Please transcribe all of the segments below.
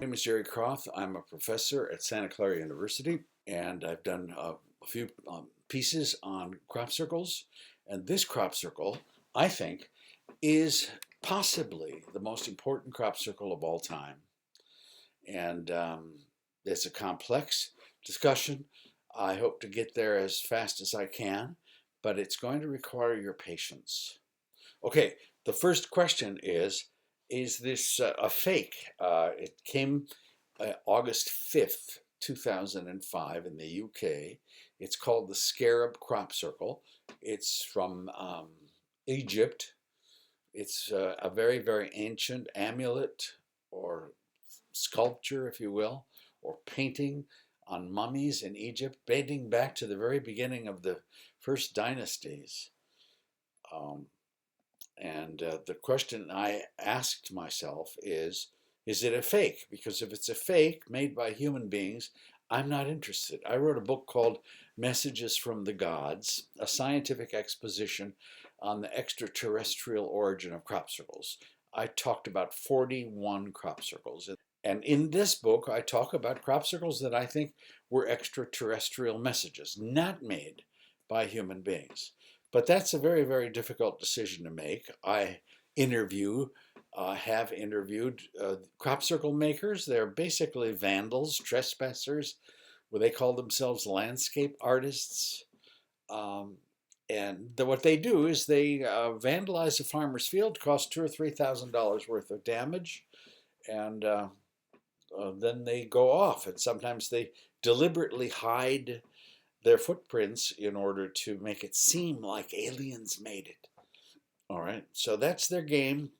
name is Jerry Kroth. I'm a professor at Santa Clara University, and I've done a few pieces on crop circles. And this crop circle, I think, is possibly the most important crop circle of all time. And it's a complex discussion. I hope to get there as fast as I can, but it's going to require your patience. Okay, the first question is this a fake? It came August 5th, 2005 in the UK. It's called the Scarab crop circle. It's from Egypt. It's a very, very ancient amulet or sculpture, if you will, or painting on mummies in Egypt, dating back to the very beginning of the first dynasties. The question I asked myself is it a fake? Because if it's a fake made by human beings, I'm not interested. I wrote a book called Messages from the Gods, a scientific exposition on the extraterrestrial origin of crop circles. I talked about 41 crop circles. And in this book, I talk about crop circles that I think were extraterrestrial messages, not made by human beings. But that's a very, very difficult decision to make. I have interviewed crop circle makers. They're basically vandals, trespassers, where they call themselves landscape artists. What they do is they vandalize a farmer's field, cost $2,000 or $3,000 worth of damage, and then they go off. And sometimes they deliberately hide their footprints in order to make it seem like aliens made it. All right, so that's their game.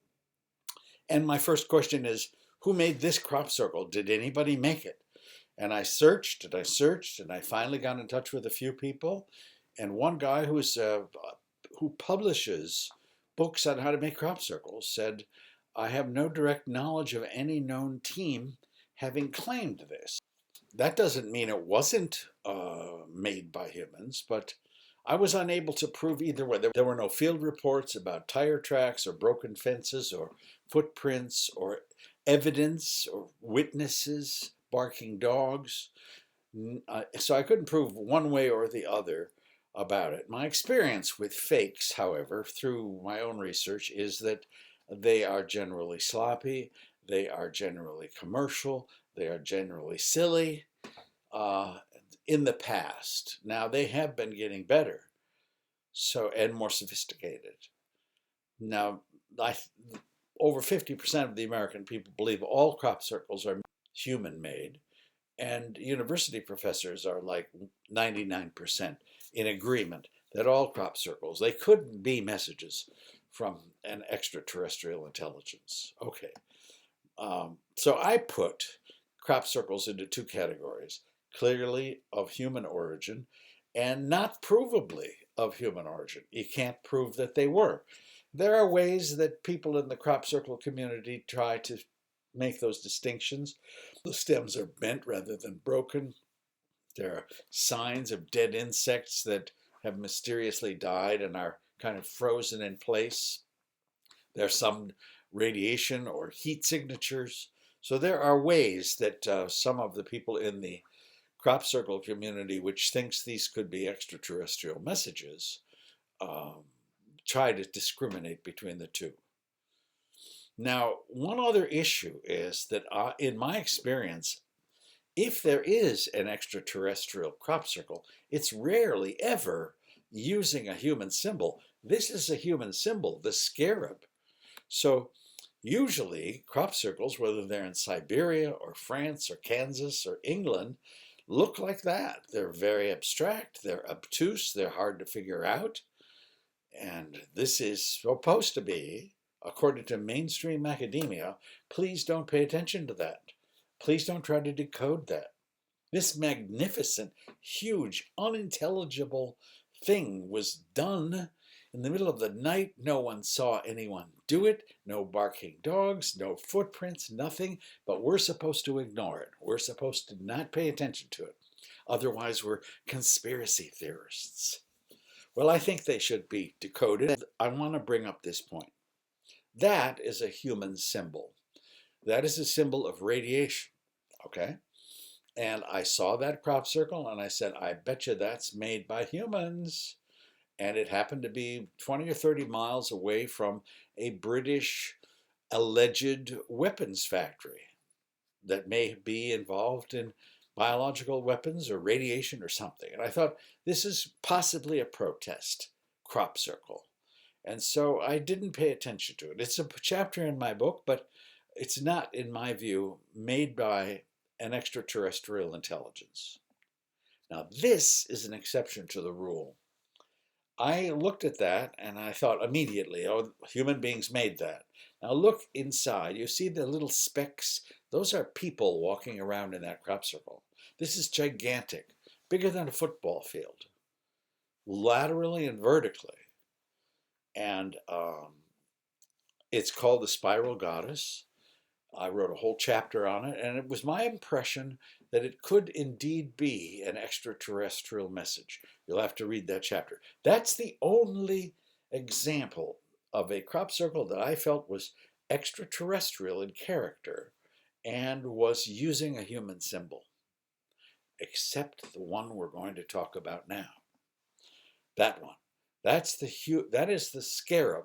And my first question is, who made this crop circle? Did anybody make it? And I searched and I searched, and I finally got in touch with a few people. And one guy who publishes books on how to make crop circles said, I have no direct knowledge of any known team having claimed this. That doesn't mean it wasn't made by humans, but I was unable to prove either way. There were no field reports about tire tracks or broken fences or footprints or evidence or witnesses, barking dogs. So I couldn't prove one way or the other about it. My experience with fakes, however, through my own research, is that they are generally sloppy, they are generally commercial, they are generally silly in the past. Now they have been getting better, and more sophisticated. Now, over 50% of the American people believe all crop circles are human-made, and university professors are like 99% in agreement that all crop circles, they couldn't be messages from an extraterrestrial intelligence. Okay. So I put crop circles into two categories: clearly of human origin and not provably of human origin. You can't prove that they were. There are ways that people in the crop circle community try to make those distinctions. The stems are bent rather than broken. There are signs of dead insects that have mysteriously died and are kind of frozen in place. There's some radiation or heat signatures. So there are ways that some of the people in the crop circle community, which thinks these could be extraterrestrial messages, try to discriminate between the two. Now, one other issue is that in my experience, if there is an extraterrestrial crop circle, it's rarely ever using a human symbol. This is a human symbol, the scarab. So usually crop circles, whether they're in Siberia or France or Kansas or England, look like that. They're very abstract, they're obtuse, they're hard to figure out. And this is supposed to be, according to mainstream academia, please don't pay attention to that. Please don't try to decode that. This magnificent, huge, unintelligible thing was done in the middle of the night. No one saw anyone do it. No barking dogs, no footprints, nothing. But we're supposed to ignore it. We're supposed to not pay attention to it. Otherwise, we're conspiracy theorists. Well, I think they should be decoded. I want to bring up this point. That is a human symbol. That is a symbol of radiation. okay? And I saw that crop circle and I said, I bet you that's made by humans. And it happened to be 20 or 30 miles away from a British alleged weapons factory that may be involved in biological weapons or radiation or something. And I thought, this is possibly a protest crop circle. And so I didn't pay attention to it. It's a chapter in my book, but it's not, in my view, made by an extraterrestrial intelligence. Now, this is an exception to the rule. I looked at that and I thought immediately, oh, human beings made that. Now look inside. You see the little specks? Those are people walking around in that crop circle. This is gigantic, bigger than a football field, laterally and vertically. And it's called the Spiral Goddess. I wrote a whole chapter on it, and it was my impression that it could indeed be an extraterrestrial message. You'll have to read that chapter. That's the only example of a crop circle that I felt was extraterrestrial in character and was using a human symbol, except the one we're going to talk about now. That one. That is the scarab,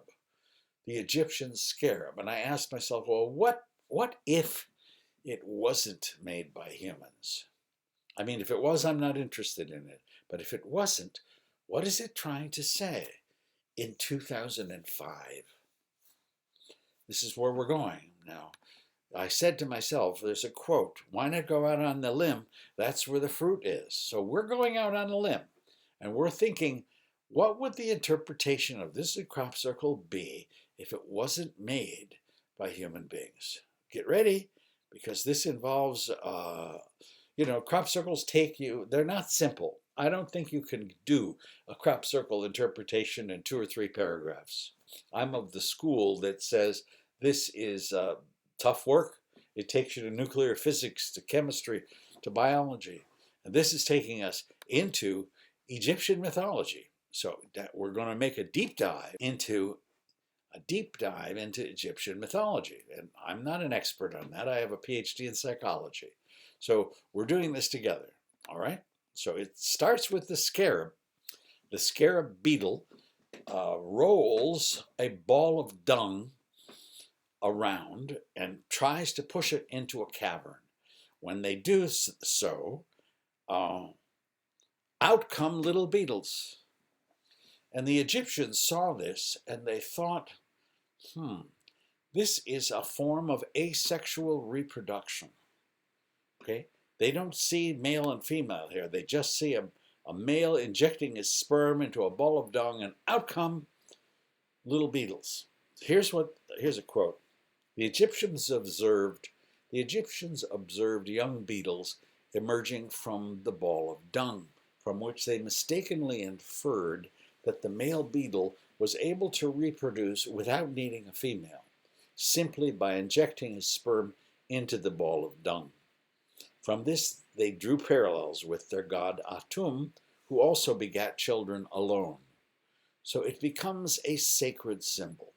the Egyptian scarab. And I asked myself, well, what if it wasn't made by humans? I mean, if it was, I'm not interested in it. But if it wasn't, what is it trying to say in 2005? This is where we're going now. I said to myself, there's a quote, why not go out on the limb? That's where the fruit is. So we're going out on a limb, and we're thinking, what would the interpretation of this crop circle be if it wasn't made by human beings? Get ready, because this involves, crop circles they're not simple. I don't think you can do a crop circle interpretation in 2 or 3 paragraphs. I'm of the school that says this is tough work. It takes you to nuclear physics, to chemistry, to biology. And this is taking us into Egyptian mythology. So we're going to make a deep dive into Egyptian mythology. And I'm not an expert on that. I have a PhD in psychology. So we're doing this together, all right? So it starts with the scarab. The scarab beetle rolls a ball of dung around and tries to push it into a cavern. When they do so, out come little beetles. And the Egyptians saw this and they thought, this is a form of asexual reproduction. Okay? They don't see male and female here. They just see a male injecting his sperm into a ball of dung, and out come little beetles. Here's a quote. The Egyptians observed young beetles emerging from the ball of dung, from which they mistakenly inferred that the male beetle was able to reproduce without needing a female, simply by injecting his sperm into the ball of dung. From this, they drew parallels with their god Atum, who also begat children alone. So it becomes a sacred symbol.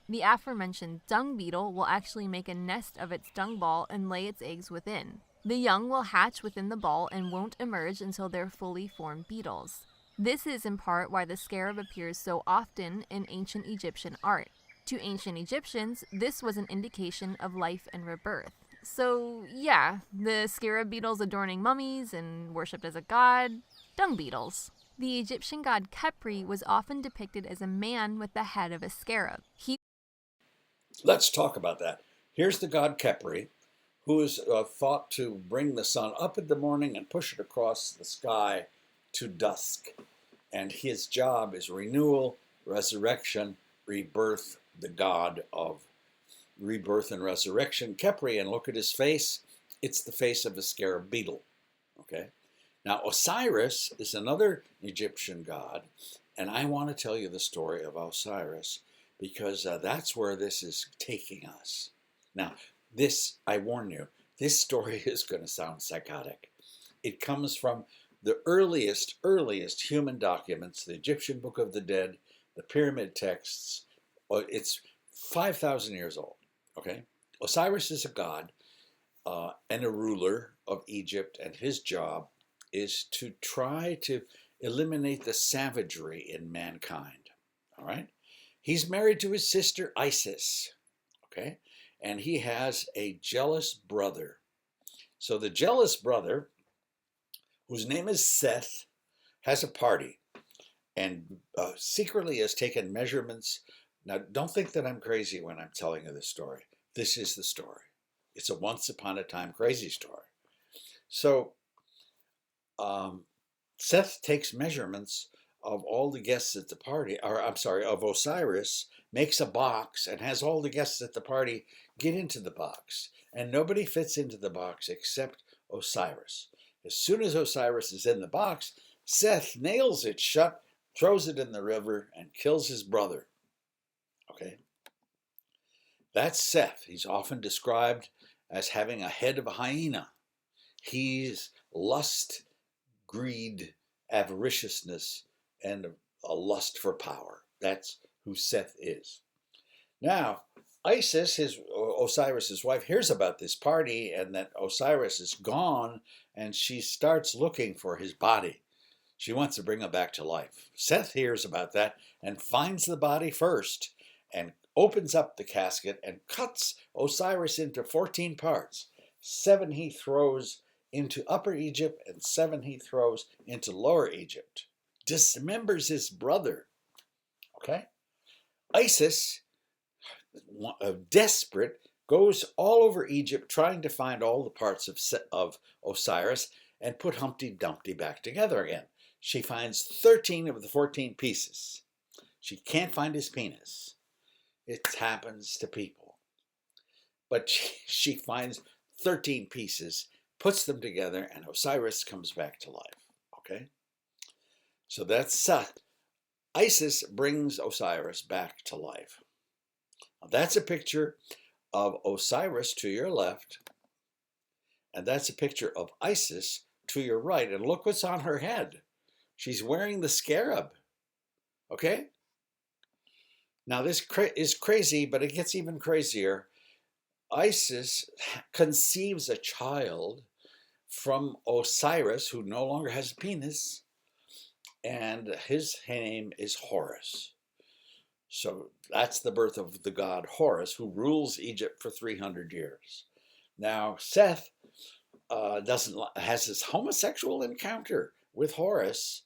The aforementioned dung beetle will actually make a nest of its dung ball and lay its eggs within. The young will hatch within the ball and won't emerge until they're fully formed beetles. This is in part why the scarab appears so often in ancient Egyptian art. To ancient Egyptians, this was an indication of life and rebirth. So yeah, the scarab beetles adorning mummies and worshipped as a god, dung beetles. The Egyptian god Khepri was often depicted as a man with the head of a scarab. Let's talk about that. Here's the god Khepri, who is thought to bring the sun up in the morning and push it across the sky to dusk. And his job is renewal, resurrection, rebirth, the god of rebirth and resurrection. Khepri, and look at his face. It's the face of a scarab beetle. Okay. Now, Osiris is another Egyptian god, and I want to tell you the story of Osiris because that's where this is taking us. Now, I warn you, this story is going to sound psychotic. It comes from the earliest human documents, the Egyptian Book of the Dead, the pyramid texts. It's 5,000 years old, okay? Osiris is a god, and a ruler of Egypt, and his job is to try to eliminate the savagery in mankind. All right? He's married to his sister Isis, okay? And he has a jealous brother. So the jealous brother, whose name is Seth, has a party and secretly has taken measurements. Now, don't think that I'm crazy when I'm telling you this story. This is the story. It's a once upon a time crazy story. So Seth takes measurements of all the guests at the party, or I'm sorry, of Osiris, makes a box and has all the guests at the party get into the box. And nobody fits into the box except Osiris. As soon as Osiris is in the box, Seth nails it shut, throws it in the river, and kills his brother. Okay? That's Seth. He's often described as having a head of a hyena. He's lust, greed, avariciousness, and a lust for power. That's who Seth is. Now, Isis, Osiris's wife, hears about this party and that Osiris is gone, and she starts looking for his body. She wants to bring him back to life. Seth hears about that and finds the body first and opens up the casket and cuts Osiris into 14 parts. 7 he throws into Upper Egypt and 7 he throws into Lower Egypt. Dismembers his brother. Okay? Isis, desperate, goes all over Egypt trying to find all the parts of Osiris and put Humpty Dumpty back together again. She finds 13 of the 14 pieces. She can't find his penis. It happens to people. But she finds 13 pieces, puts them together, and Osiris comes back to life. Okay? So that's Seth. Isis brings Osiris back to life. Now that's a picture of Osiris to your left, and that's a picture of Isis to your right. And look what's on her head. She's wearing the scarab. Okay? Now this is crazy, but it gets even crazier. Isis conceives a child from Osiris, who no longer has a penis, and his name is Horus. So that's the birth of the god Horus, who rules Egypt for 300 years. Now Seth has this homosexual encounter with Horus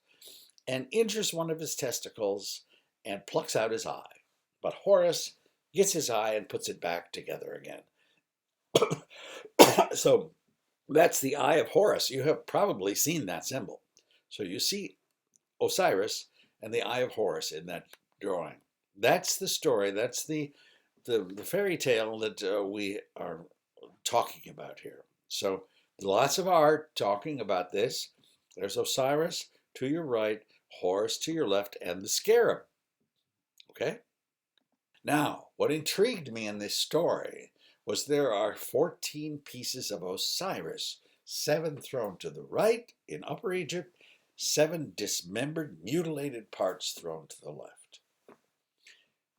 and injures one of his testicles and plucks out his eye. But Horus gets his eye and puts it back together again. So that's the eye of Horus. You have probably seen that symbol. So you see Osiris and the eye of Horus in that drawing. That's the story. That's the fairy tale that we are talking about here. So lots of art talking about this. There's Osiris to your right, Horus to your left, and the scarab. Okay? Now, what intrigued me in this story was there are 14 pieces of Osiris, 7 thrown to the right in Upper Egypt, 7 dismembered, mutilated parts thrown to the left.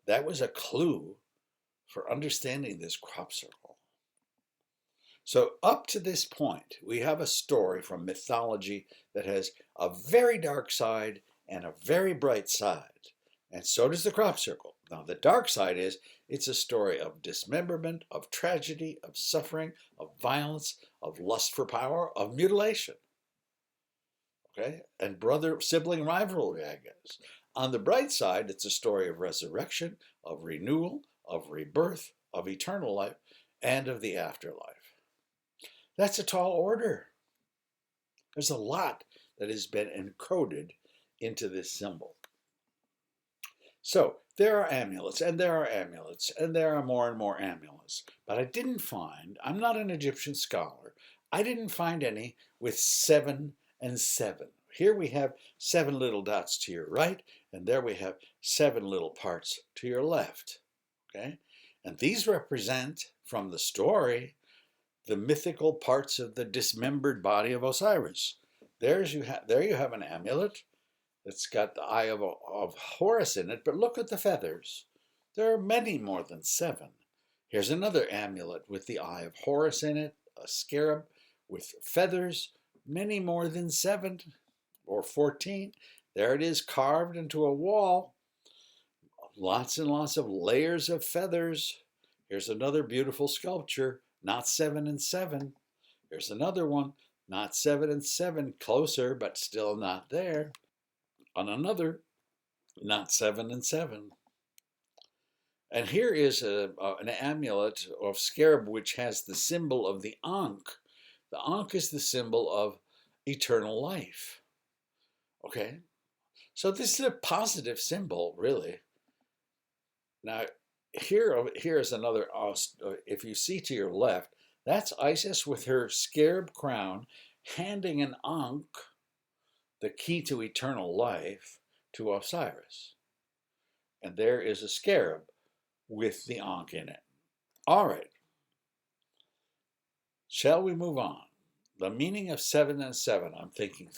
That was a clue for understanding this crop circle. So up to this point, we have a story from mythology that has a very dark side and a very bright side. And so does the crop circle. Now, the dark side is it's a story of dismemberment, of tragedy, of suffering, of violence, of lust for power, of mutilation. Okay? And brother-sibling rivalry, I guess. On the bright side, it's a story of resurrection, of renewal, of rebirth, of eternal life, and of the afterlife. That's a tall order. There's a lot that has been encoded into this symbol. So there are amulets, and there are amulets, and there are more and more amulets. But I didn't find, I'm not an Egyptian scholar, I didn't find any with 7 and 7. Here we have 7 little dots to your right, and there we have 7 little parts to your left. Okay? And these represent, from the story, the mythical parts of the dismembered body of Osiris. There you have an amulet. It's got the eye of Horus in it, but look at the feathers. There are many more than 7. Here's another amulet with the eye of Horus in it, a scarab with feathers, many more than 7 or 14. There it is, carved into a wall. Lots and lots of layers of feathers. Here's another beautiful sculpture, not 7 and 7. Here's another one, not 7 and 7, closer, but still not there. On another, not 7 and 7. And here is an amulet of scarab which has the symbol of the Ankh. The Ankh is the symbol of eternal life. Okay, so this is a positive symbol, really. Now, here is another, if you see to your left, that's Isis with her scarab crown handing an Ankh, the key to eternal life, to Osiris. And there is a scarab with the Ankh in it. All right. Shall we move on? The meaning of 7 and 7. I'm thinking.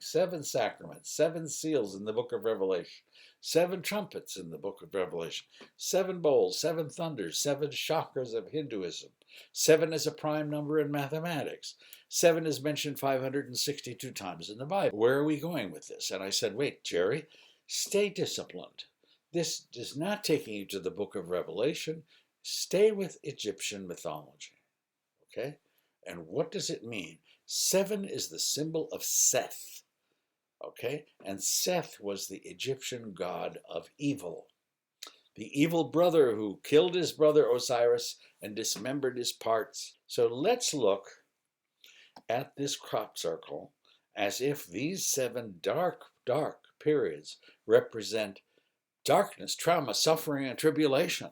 7 sacraments, 7 seals in the book of Revelation, 7 trumpets in the book of Revelation, 7 bowls, 7 thunders, 7 chakras of Hinduism. 7 is a prime number in mathematics. 7 is mentioned 562 times in the Bible. Where are we going with this? And I said, wait, Jerry, stay disciplined. This is not taking you to the book of Revelation. Stay with Egyptian mythology. Okay? And what does it mean? 7 is the symbol of Seth. Okay? And Seth was the Egyptian god of evil. The evil brother who killed his brother Osiris and dismembered his parts. So let's look at this crop circle as if these 7 dark periods represent darkness, trauma, suffering, and tribulation.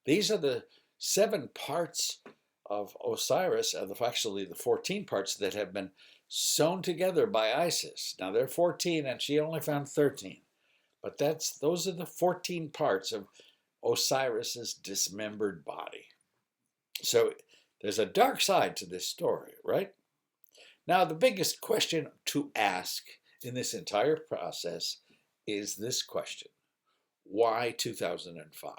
These are the 7 parts of Osiris, actually the 14 parts that have been sewn together by Isis. Now there are 14 and she only found 13. But those are the 14 parts of Osiris's dismembered body. So there's a dark side to this story, right? Now the biggest question to ask in this entire process is this question. Why 2005?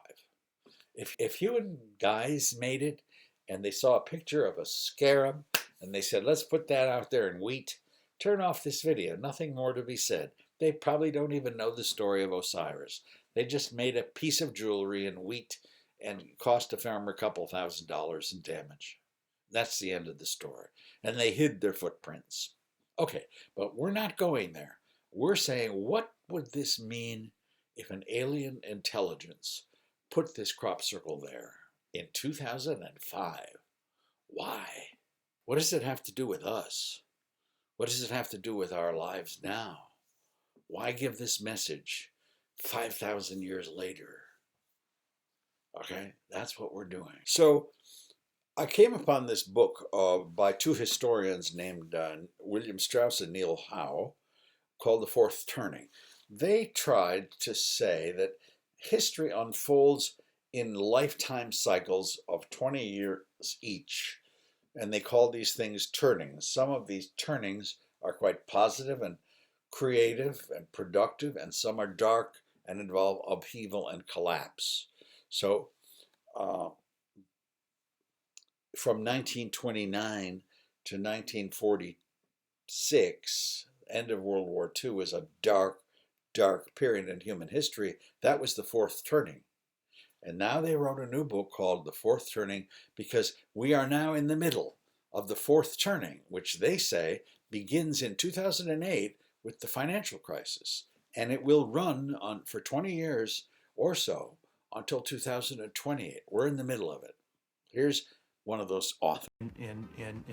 If you and guys made it and they saw a picture of a scarab and they said, let's put that out there in wheat, turn off this video. Nothing more to be said. They probably don't even know the story of Osiris. They just made a piece of jewelry in wheat and cost a farmer a couple $1,000s in damage. That's the end of the story. And they hid their footprints. Okay, but we're not going there. We're saying, what would this mean if an alien intelligence put this crop circle there in 2005? Why? What does it have to do with us? What does it have to do with our lives now? Why give this message 5,000 years later? Okay, that's what we're doing. So I came upon this book by 2 historians named William Strauss and Neil Howe called The Fourth Turning. They tried to say that history unfolds in lifetime cycles of 20 years each, and they call these things turnings. Some of these turnings are quite positive and creative and productive, and some are dark and involve upheaval and collapse. So from 1929 to 1946, end of World War II, was a dark period in human history. That was the fourth turning. And now they wrote a new book called The Fourth Turning because we are now in the middle of the fourth turning, which they say begins in 2008 with the financial crisis. And it will run on for 20 years or so until 2028. We're in the middle of it. Here's one of those authors. In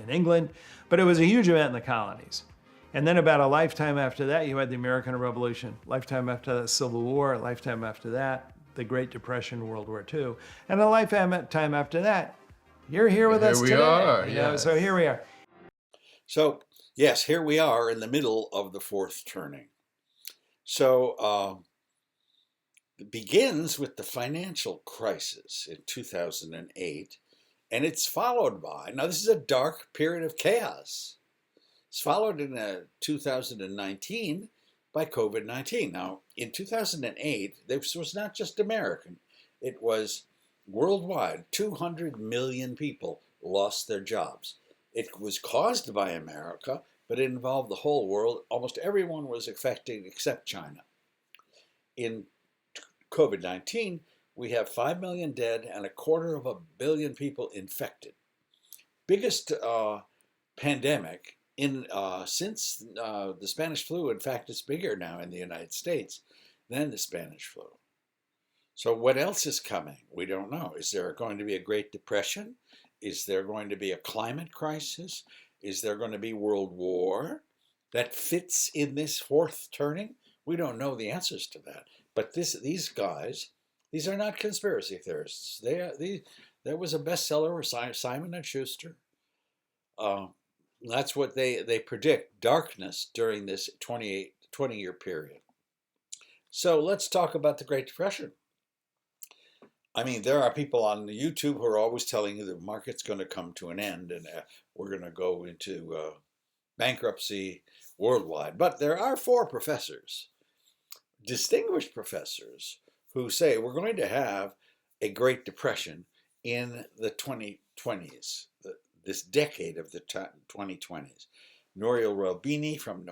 England, but it was a huge event in the colonies. And then about a lifetime after that, you had the American Revolution. Lifetime after that, Civil War. Lifetime after that, the Great Depression, World War II. And a lifetime after that, you're here with us today. Here we are, you know, yes. so here we are. So, yes, here we are in the middle of the fourth turning. So, it begins with the financial crisis in 2008, and it's followed by, now this is a dark period of chaos. It's followed in 2019 by COVID-19. Now, in 2008, this was not just American. It was worldwide. 200 million people lost their jobs. It was caused by America, but it involved the whole world. Almost everyone was affected except China. In COVID-19, we have 5 million dead and 250 million people infected. Biggest pandemic since the Spanish flu. In fact, it's bigger now in the United States than the Spanish flu. So what else is coming? We don't know. Is there going to be a Great Depression? Is there going to be a climate crisis? Is there going to be world war that fits in this fourth turning? We don't know the answers to that. But these guys, these are not conspiracy theorists. There was a bestseller with Simon & Schuster. That's what they predict, darkness during this 20-year period. So let's talk about the Great Depression. I mean, there are people on YouTube who are always telling you the market's going to come to an end and we're going to go into bankruptcy worldwide. But there are 4 professors, distinguished professors, who say we're going to have a Great Depression in the 2020s, this decade of the 2020s. Nouriel Roubini from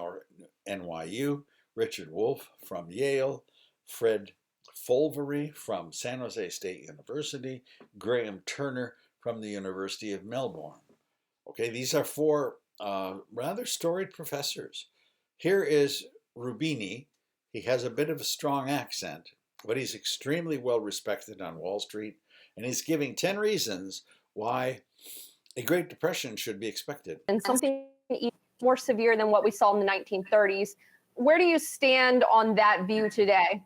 NYU, Richard Wolff from Yale, Fred Folvery from San Jose State University, Graham Turner from the University of Melbourne. Okay, these are 4 rather storied professors. Here is Roubini. He has a bit of a strong accent, but he's extremely well respected on Wall Street, and he's giving 10 reasons why a Great Depression should be expected. And something even more severe than what we saw in the 1930s. Where do you stand on that view today?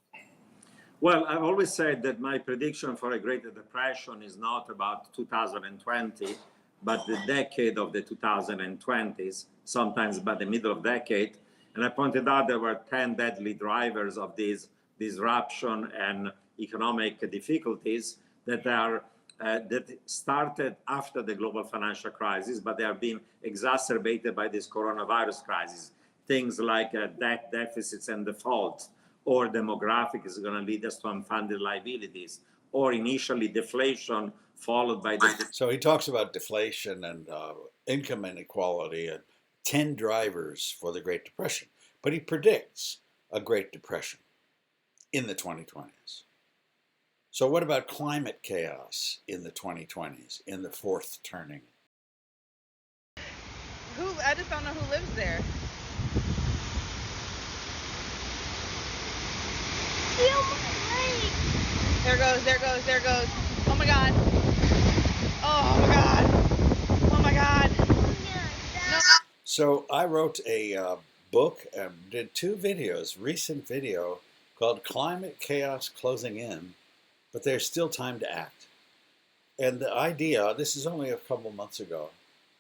Well, I've always said that my prediction for a Great Depression is not about 2020, but the decade of the 2020s, sometimes by the middle of the decade. And I pointed out there were 10 deadly drivers of this disruption and economic difficulties that started after the global financial crisis, but they are being exacerbated by this coronavirus crisis. Things like debt deficits and defaults, or demographic is going to lead us to unfunded liabilities, or initially deflation followed by the... So he talks about deflation and income inequality and 10 drivers for the Great Depression. But he predicts a Great Depression in the 2020s. So what about climate chaos in the 2020s, in the fourth turning? I just don't know who lives there. There goes. Oh my God. Oh my God. Oh my God. No. So I wrote a book and did 2 videos, recent video called Climate Chaos Closing In, but there's still time to act. And the idea, this is only a couple months ago,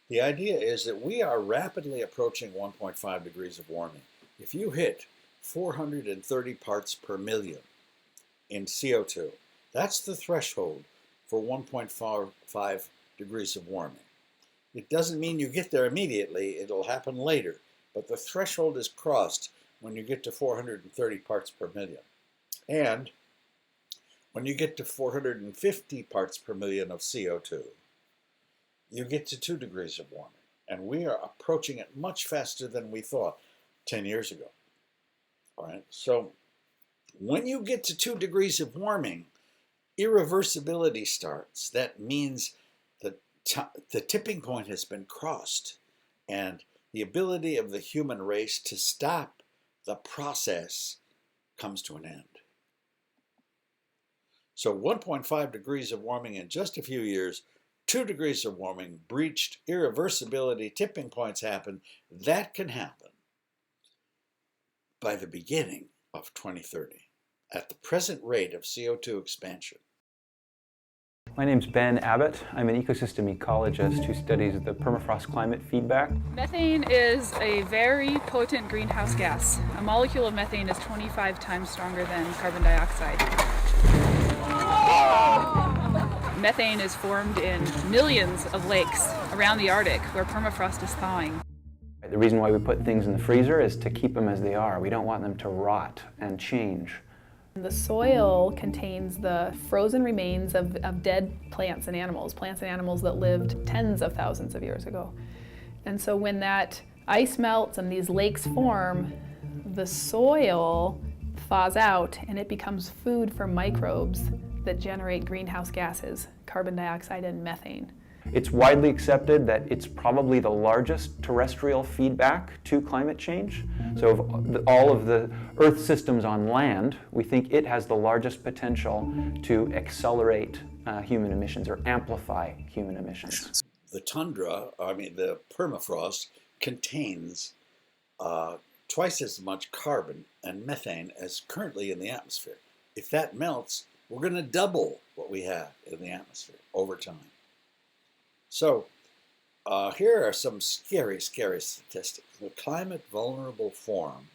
the idea is that we are rapidly approaching 1.5 degrees of warming. If you hit 430 parts per million in CO2, that's the threshold for 1.5 degrees of warming. It doesn't mean you get there immediately, it'll happen later, but the threshold is crossed when you get to 430 parts per million. And when you get to 450 parts per million of CO2, you get to 2 degrees of warming. And we are approaching it much faster than we thought 10 years ago. All right, so when you get to 2 degrees of warming, irreversibility starts. That means that the tipping point has been crossed, and the ability of the human race to stop the process comes to an end. So 1.5 degrees of warming in just a few years, 2 degrees of warming, breached, irreversibility, tipping points happen. That can happen by the beginning of 2030 at the present rate of CO2 expansion. My name's Ben Abbott. I'm an ecosystem ecologist who studies the permafrost climate feedback. Methane is a very potent greenhouse gas. A molecule of methane is 25 times stronger than carbon dioxide. Methane is formed in millions of lakes around the Arctic where permafrost is thawing. The reason why we put things in the freezer is to keep them as they are. We don't want them to rot and change. The soil contains the frozen remains of dead plants and animals that lived tens of thousands of years ago. And so when that ice melts and these lakes form, the soil thaws out and it becomes food for microbes that generate greenhouse gases, carbon dioxide and methane. It's widely accepted that it's probably the largest terrestrial feedback to climate change. So of all of the Earth systems on land, we think it has the largest potential to accelerate human emissions or amplify human emissions. The tundra, the permafrost, contains twice as much carbon and methane as currently in the atmosphere. If that melts, we're going to double what we have in the atmosphere over time. So here are some scary, scary statistics. The Climate Vulnerable Forum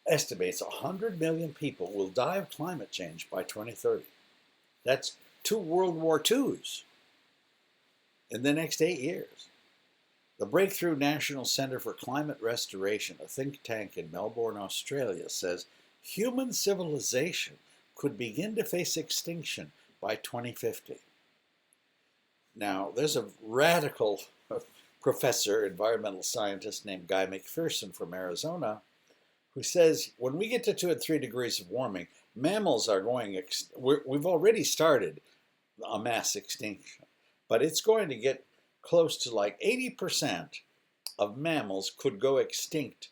estimates 100 million people will die of climate change by 2030. That's 2 World War IIs in the next 8 years. The Breakthrough National Centre for Climate Restoration, a think tank in Melbourne, Australia, says human civilization could begin to face extinction by 2050. Now, there's a radical professor, environmental scientist named Guy McPherson from Arizona, who says when we get to 2 and 3 degrees of warming, mammals are going, we've already started a mass extinction, but it's going to get close to like 80% of mammals could go extinct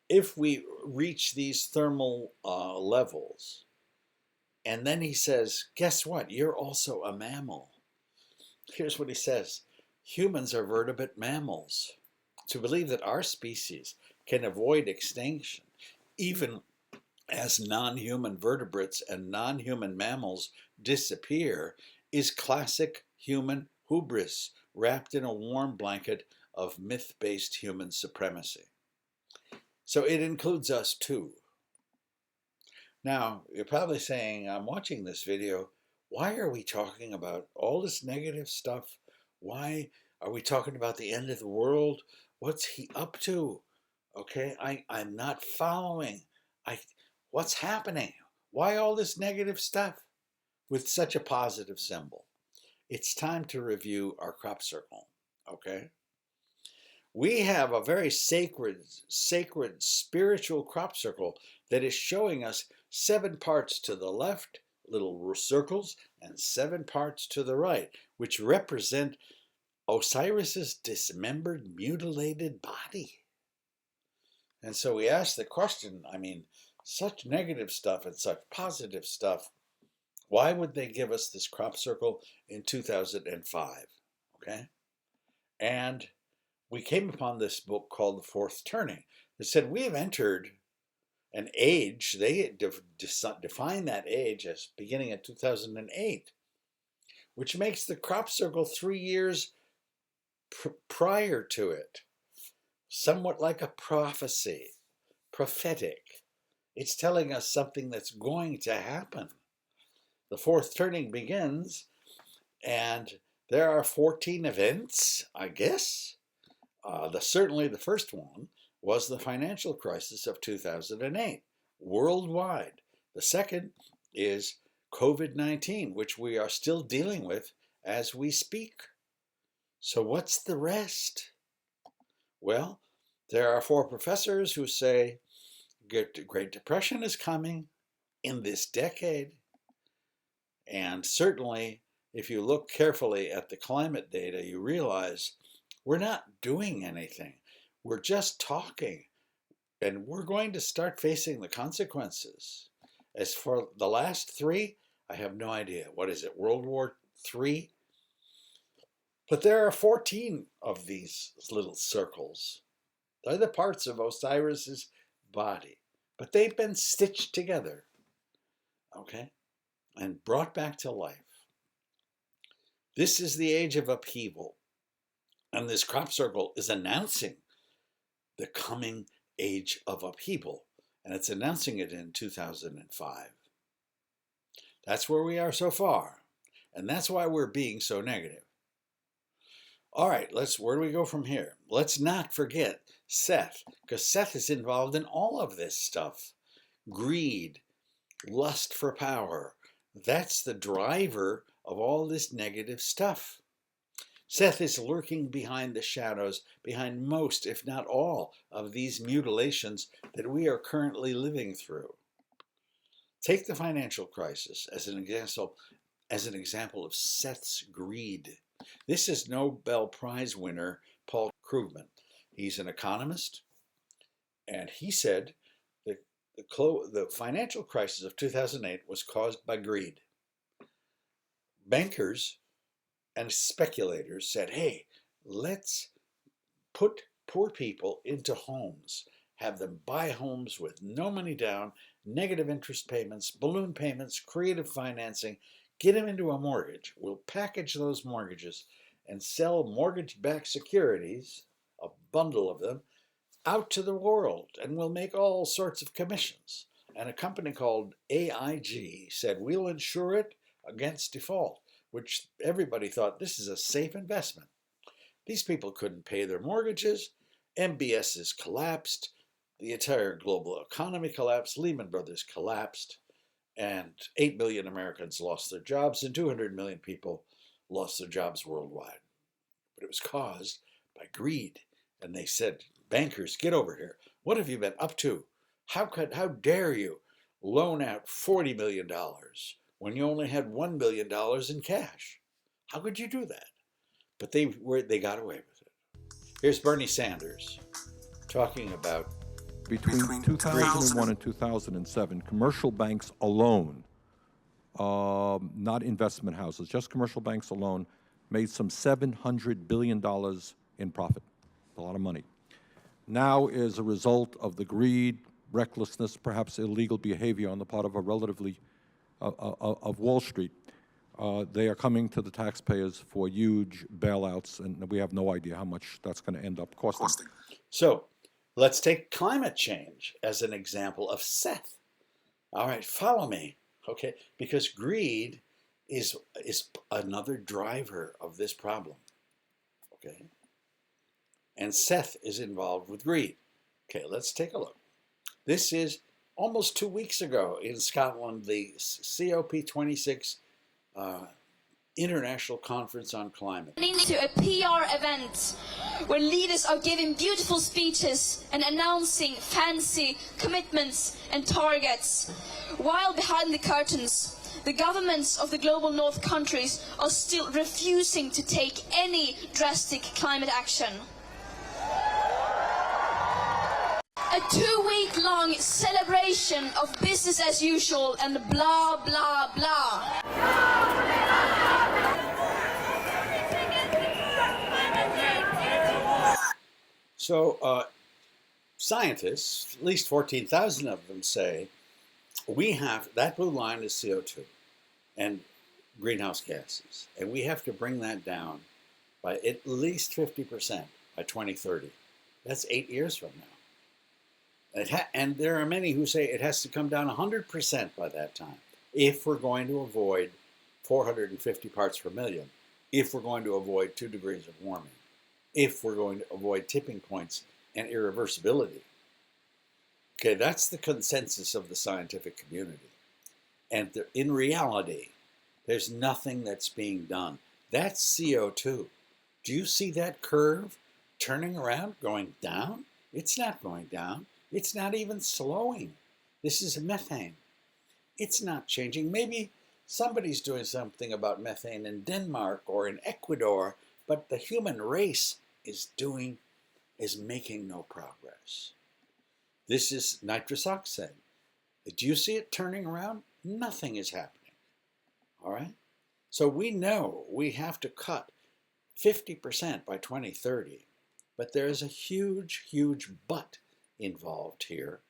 if we reach these thermal levels. And then he says, guess what? You're also a mammal. Here's what he says. Humans are vertebrate mammals. To believe that our species can avoid extinction, even as non-human vertebrates and non-human mammals disappear, is classic human hubris, wrapped in a warm blanket of myth-based human supremacy. So it includes us too. Now, you're probably saying, I'm watching this video, why are we talking about all this negative stuff? Why are we talking about the end of the world? What's he up to? Okay, I'm not following. What's happening? Why all this negative stuff with such a positive symbol? It's time to review our crop circle, okay? We have a very sacred, spiritual crop circle that is showing us 7 parts to the left, little circles, and 7 parts to the right, which represent Osiris's dismembered, mutilated body. And so we ask the question, such negative stuff and such positive stuff, why would they give us this crop circle in 2005? Okay? And we came upon this book called The Fourth Turning that said we have entered an age. They define that age as beginning in 2008, which makes the crop circle 3 years prior to it, somewhat like a prophecy, prophetic. It's telling us something that's going to happen. The fourth turning begins, and there are 14 events, I guess. Certainly the first one was the financial crisis of 2008, worldwide. The second is COVID-19, which we are still dealing with as we speak. So what's the rest? Well, there are 4 professors who say Great Depression is coming in this decade. And certainly, if you look carefully at the climate data, you realize we're not doing anything. We're just talking. And we're going to start facing the consequences. As for the last 3, I have no idea. What is it, World War III? But there are 14 of these little circles. They're the parts of Osiris's body. But they've been stitched together, okay, and brought back to life. This is the age of upheaval. And this crop circle is announcing the coming age of upheaval. And it's announcing it in 2005. That's where we are so far. And that's why we're being so negative. All right, where do we go from here? Let's not forget Seth, because Seth is involved in all of this stuff. Greed, lust for power. That's the driver of all this negative stuff. Seth is lurking behind the shadows, behind most, if not all, of these mutilations that we are currently living through. Take the financial crisis as an example of Seth's greed. This is Nobel Prize winner Paul Krugman. He's an economist, and he said the financial crisis of 2008 was caused by greed. Bankers and speculators said, hey, let's put poor people into homes, have them buy homes with no money down, negative interest payments, balloon payments, creative financing, get them into a mortgage. We'll package those mortgages and sell mortgage-backed securities, a bundle of them, out to the world, and we'll make all sorts of commissions. And a company called AIG said, we'll insure it against default, which everybody thought this is a safe investment. These people couldn't pay their mortgages. MBSs collapsed. The entire global economy collapsed. Lehman Brothers collapsed. And 8 million Americans lost their jobs, and 200 million people lost their jobs worldwide. But it was caused by greed. And they said, bankers, get over here. What have you been up to? How dare you loan out $40 million when you only had $1 billion in cash? How could you do that? But they got away with it. Here's Bernie Sanders talking about between 2001 and 2007, commercial banks alone, not investment houses, just commercial banks alone, made some $700 billion in profit. A lot of money. Now, as a result of the greed, recklessness, perhaps illegal behavior on the part of a relatively of Wall Street, they are coming to the taxpayers for huge bailouts, and we have no idea how much that's going to end up costing. So, let's take climate change as an example of Seth. All right, follow me, okay? Because greed is another driver of this problem, okay? And Seth is involved with greed. Okay, let's take a look. This is almost 2 weeks ago in Scotland, the COP26 International Conference on Climate. Into a PR event where leaders are giving beautiful speeches and announcing fancy commitments and targets, while behind the curtains, the governments of the global north countries are still refusing to take any drastic climate action. A 2-week-long celebration of business as usual and blah, blah, blah. So scientists, at least 14,000 of them, say we have, that blue line is CO2 and greenhouse gases, and we have to bring that down by at least 50% by 2030. That's 8 years from now. And there are many who say it has to come down 100% by that time if we're going to avoid 450 parts per million, if we're going to avoid 2 degrees of warming, if we're going to avoid tipping points and irreversibility. Okay, that's the consensus of the scientific community. And in reality, there's nothing that's being done. That's CO2. Do you see that curve turning around, going down? It's not going down. It's not even slowing. This is methane. It's not changing. Maybe somebody's doing something about methane in Denmark or in Ecuador, but the human race is making no progress. This is nitrous oxide. Do you see it turning around? Nothing is happening. All right? So we know we have to cut 50% by 2030, but there is a huge, huge but involved here,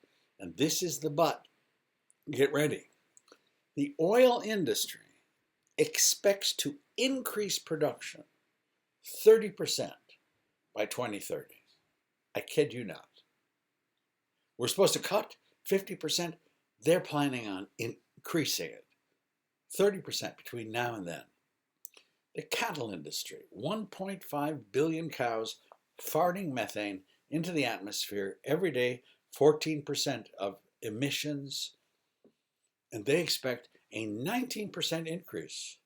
and this is the but. Get ready. The oil industry expects to increase production 30% by 2030. I kid you not. We're supposed to cut 50%. They're planning on increasing it 30% between now and then. The cattle industry, 1.5 billion cows farting methane into the atmosphere every day, 14% of emissions And they expect a 19% increase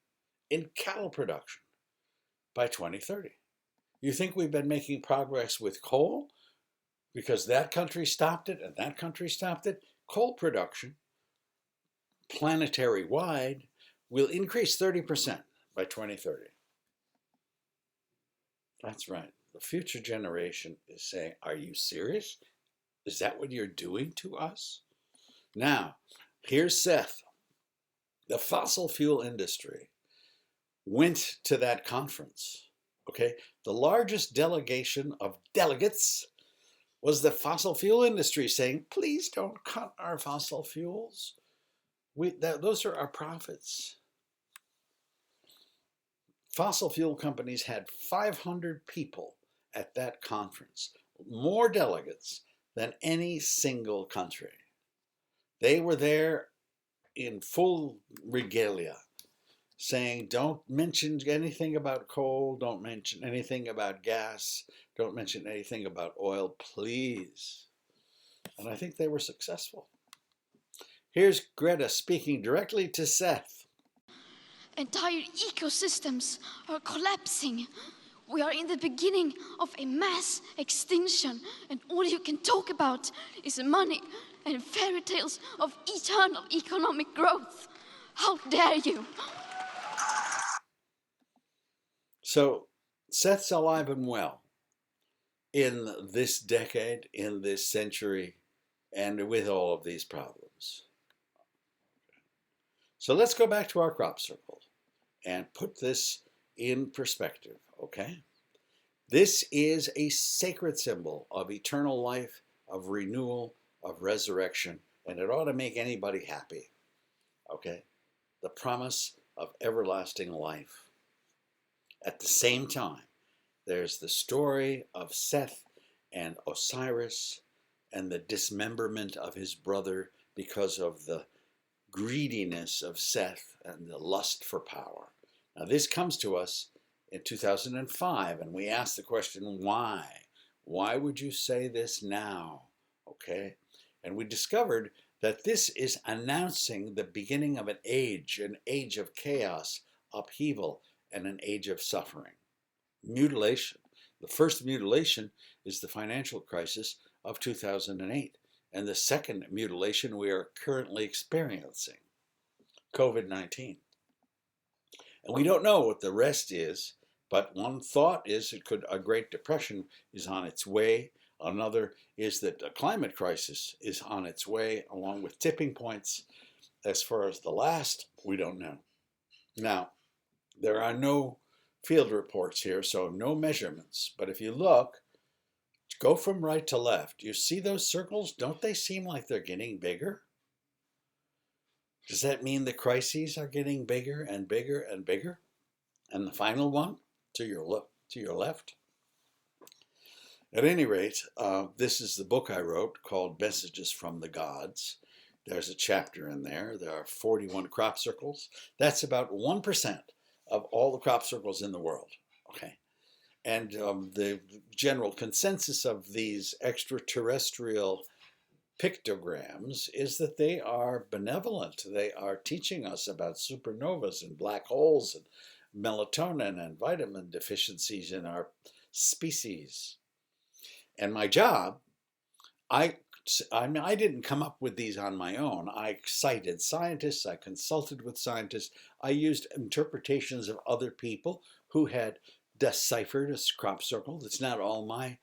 in cattle production by 2030. You think we've been making progress with coal because that country stopped it and that country stopped it? Coal production, planetary wide, will increase 30% by 2030. That's right. The future generation is saying, are you serious? Is that what you're doing to us? Now, here's Seth. The fossil fuel industry went to that conference. Okay, the largest delegation of delegates was the fossil fuel industry saying, please don't cut our fossil fuels. Those are our profits. Fossil fuel companies had 500 people at that conference, more delegates than any single country. They were there in full regalia, saying, don't mention anything about coal, don't mention anything about gas, don't mention anything about oil, please. And I think they were successful. Here's Greta speaking directly to Seth. Entire ecosystems are collapsing. We are in the beginning of a mass extinction, and all you can talk about is money and fairy tales of eternal economic growth. How dare you? So Seth's alive and well in this decade, in this century, and with all of these problems. So let's go back to our crop circle and put this in perspective, okay? This is a sacred symbol of eternal life, of renewal, of resurrection, and it ought to make anybody happy, okay? The promise of everlasting life. At the same time, there's the story of Seth and Osiris and the dismemberment of his brother because of the greediness of Seth and the lust for power. Now, this comes to us in 2005, and we ask the question, why? Why would you say this now? Okay? And we discovered that this is announcing the beginning of an age of chaos, upheaval, and an age of suffering. Mutilation. The first mutilation is the financial crisis of 2008. And the second mutilation we are currently experiencing, COVID-19. And we don't know what the rest is, but one thought is a Great Depression is on its way. Another is that a climate crisis is on its way, along with tipping points. As far as the last, we don't know. Now, there are no field reports here, so no measurements. But if you look, go from right to left. You see those circles? Don't they seem like they're getting bigger? Does that mean the crises are getting bigger and bigger and bigger? And the final one to your left? At any rate, this is the book I wrote called Messages from the Gods. There's a chapter in there. There are 41 crop circles. That's about 1% of all the crop circles in the world. Okay. And the general consensus of these extraterrestrial pictograms is that they are benevolent. They are teaching us about supernovas and black holes and melatonin and vitamin deficiencies in our species. And my job, I didn't come up with these on my own. I cited scientists, I consulted with scientists, I used interpretations of other people who had deciphered a crop circle. It's not all my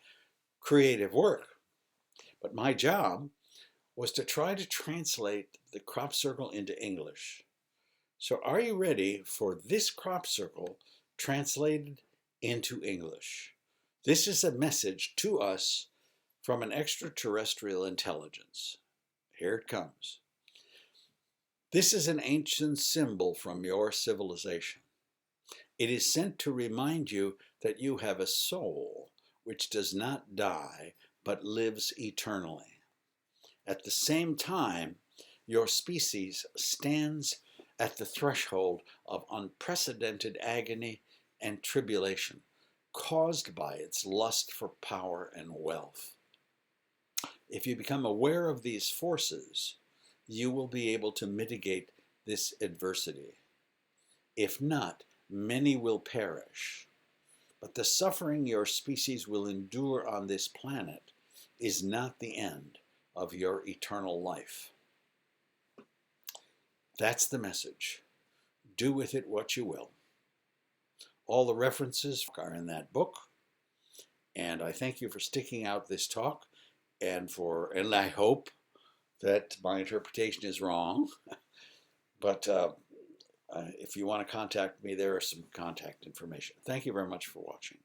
creative work, but my job was to try to translate the crop circle into English. So are you ready for this crop circle translated into English? This is a message to us from an extraterrestrial intelligence. Here it comes. This is an ancient symbol from your civilization. It is sent to remind you that you have a soul which does not die but lives eternally. At the same time, your species stands at the threshold of unprecedented agony and tribulation caused by its lust for power and wealth. If you become aware of these forces, you will be able to mitigate this adversity. If not, many will perish. But the suffering your species will endure on this planet is not the end of your eternal life. That's the message. Do with it what you will. All the references are in that book. And I thank you for sticking out this talk, and I hope that my interpretation is wrong. But if you want to contact me, there is some contact information. Thank you very much for watching.